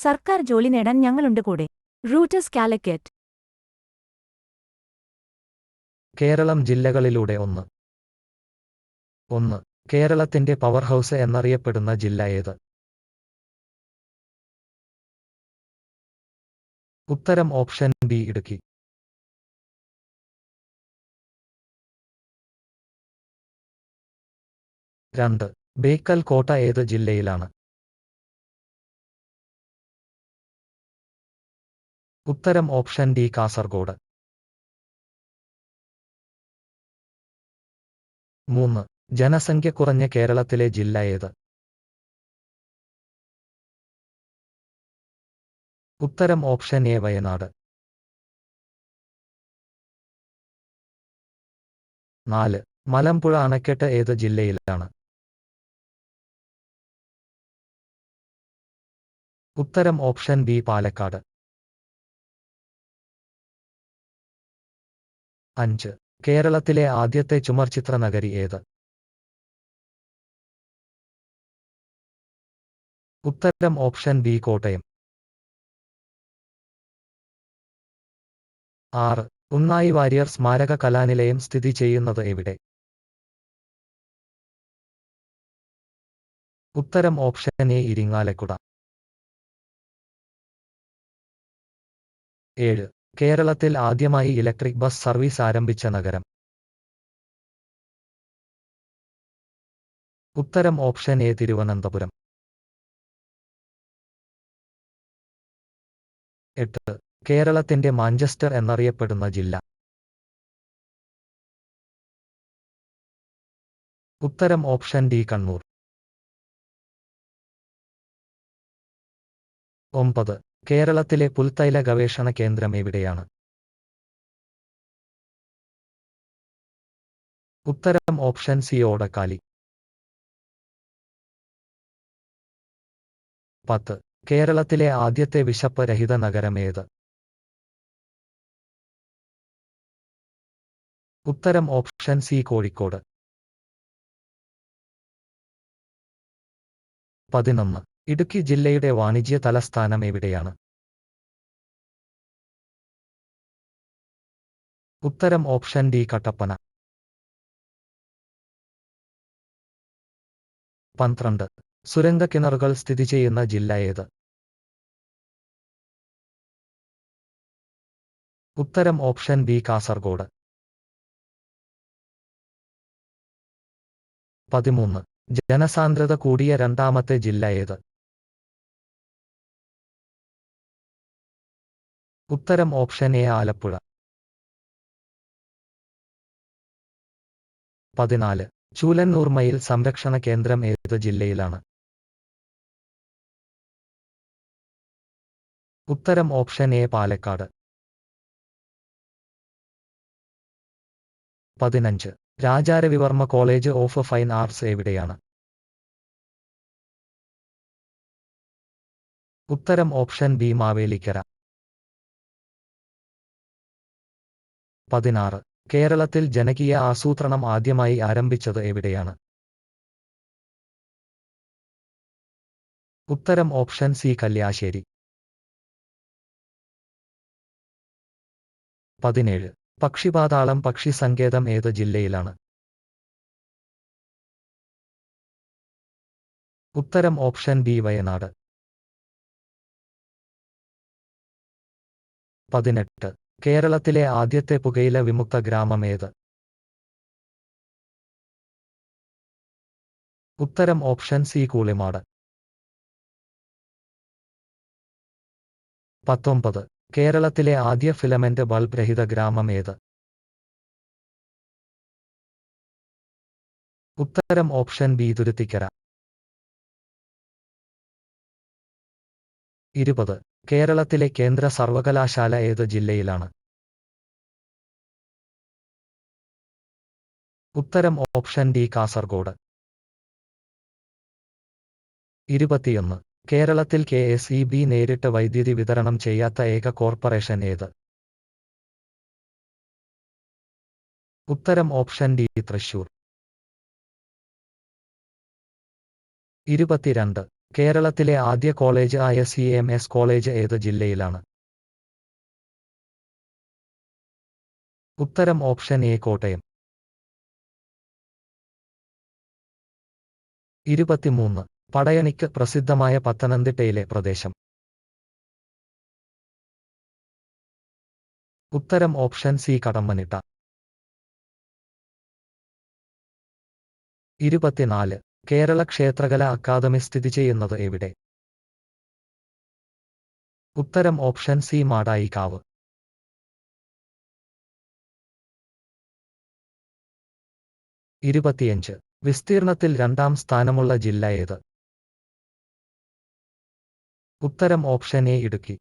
സർക്കാർ ജോലി നേടാൻ ഞങ്ങളുണ്ട് കൂടെ. റൂട്ടസ് കാലിക്കറ്റ്. കേരളം ജില്ലകളിലൂടെ 1. കേരളത്തിന്റെ പവർ ഹൗസ് എന്നറിയപ്പെടുന്ന ജില്ല ഏത്? ഉത്തരം ഓപ്ഷൻ ബി ഇടുക്കി. 2. ബേക്കൽ കോട്ട ഏത് ജില്ലയിലാണ്? ഉത്തരം ഓപ്ഷൻ ഡി കാസർഗോഡ്. 3. ജനസംഖ്യ കുറഞ്ഞ കേരളത്തിലെ ജില്ല ഏത്? ഉത്തരം ഓപ്ഷൻ എ വയനാട്. 4. മലമ്പുഴ അണക്കെട്ട് ഏത് ജില്ലയിലാണ്? ഉത്തരം ഓപ്ഷൻ ബി പാലക്കാട്. 5. കേരളത്തിലെ ആദ്യത്തെ ചുമർചിത്ര നഗരി ഏത്? ഉത്തരം ഓപ്ഷൻ ബി കോട്ടയം. 6. ഉണ്ണായി വാര്യർ സ്മാരക കലാനിലയം സ്ഥിതി ചെയ്യുന്നത് എവിടെ? ഉത്തരം ഓപ്ഷൻ എ ഇരിങ്ങാലക്കുട. 7. കേരളത്തിൽ ആദ്യമായി ഇലക്ട്രിക് ബസ് സർവീസ് ആരംഭിച്ച നഗരം? ഉത്തരം ഓപ്ഷൻ എ തിരുവനന്തപുരം. 8. കേരളത്തിന്റെ മാഞ്ചസ്റ്റർ എന്നറിയപ്പെടുന്ന ജില്ല? ഉത്തരം ഓപ്ഷൻ ഡി കണ്ണൂർ. 9. കേരളത്തിലെ പുൽത്തൈല ഗവേഷണ കേന്ദ്രം എവിടെയാണ്? ഉത്തരം ഓപ്ഷൻ സി ഓടക്കാലി. 10. കേരളത്തിലെ ആദ്യത്തെ വിശപ്പ് രഹിത നഗരം ഏത്? ഉത്തരം ഓപ്ഷൻ സി കോഴിക്കോട്. 11. ഇടുക്കി ജില്ലയുടെ വാണിജ്യ തലസ്ഥാനം എവിടെയാണ്? ഉത്തരം ഓപ്ഷൻ ഡി കട്ടപ്പന. 12. സുരംഗക്കിണറുകൾ സ്ഥിതി ചെയ്യുന്ന ജില്ല ഏത്? ഉത്തരം ഓപ്ഷൻ ബി കാസർഗോഡ്. 13. ജനസാന്ദ്രത കൂടിയ രണ്ടാമത്തെ ജില്ല ഏത്? ഉത്തരം ഓപ്ഷൻ എ ആലപ്പുഴ. 14. ചൂലന്നൂർ മയിൽ സംരക്ഷണ കേന്ദ്രം ഏത് ജില്ലയിലാണ്? ഉത്തരം option A Palakkad. 15. Raja Ravi Varma college of fine arts എവിടെയാണ്? ഉത്തരം ഓപ്ഷൻ ബി മാവേലിക്കര. 16. കേരളത്തിൽ ജനകീയ ആസൂത്രണം ആദ്യമായി ആരംഭിച്ചത് എവിടെയാണ്? ഉത്തരം ഓപ്ഷൻ സി കല്യാശ്ശേരി. 17. പക്ഷിപാതാളം പക്ഷി സങ്കേതം ഏത് ജില്ലയിലാണ്? ഉത്തരം ഓപ്ഷൻ ബി വയനാട്. 18. കേരളത്തിലെ ആദ്യത്തെ പുകയില വിമുക്ത ഗ്രാമം ഏത്? ഉത്തരം ഓപ്ഷൻ സി കൂളിമാട്. 19. കേരളത്തിലെ ആദ്യ ഫിലമെന്റ് ബൾബ് രഹിത ഗ്രാമം ഏത്? ഉത്തരം ഓപ്ഷൻ ബി തുരുത്തിക്കര. 20. കേരളത്തിലെ കേന്ദ്ര സർവകലാശാല ഏത് ജില്ലയിലാണ്? ഉത്തരം ഓപ്ഷൻ ഡി കാസർഗോഡ്. 21. കേരളത്തിൽ KSEB നേരിട്ട് വൈദ്യുതി വിതരണം ചെയ്യാത്ത ഏക കോർപ്പറേഷൻ ഏത്? ഉത്തരം ഓപ്ഷൻ ഡി തൃശൂർ. 22. കേരളത്തിലെ ആദ്യ കോളേജ് ആയ CMS കോളേജ് ഏത് ജില്ലയിലാണ്? ഉത്തരം ഓപ്ഷൻ എ കോട്ടയം. 23. പടയണിക്ക് പ്രസിദ്ധമായ പത്തനംതിട്ടയിലെ പ്രദേശം. ഉത്തരം option C Kadammanitta. 24. Kerala Kshetrakala Academy സ്ഥിതി ചെയ്യുന്നത് എവിടെ? ഉത്തരം ഓപ്ഷൻ സി മാടായിക്കാവ്. 25. വിസ്തീർണത്തിൽ രണ്ടാം സ്ഥാനമുള്ള ജില്ല ഏത്? ഉത്തരം ഓപ്ഷൻ എ ഇടുക്കി.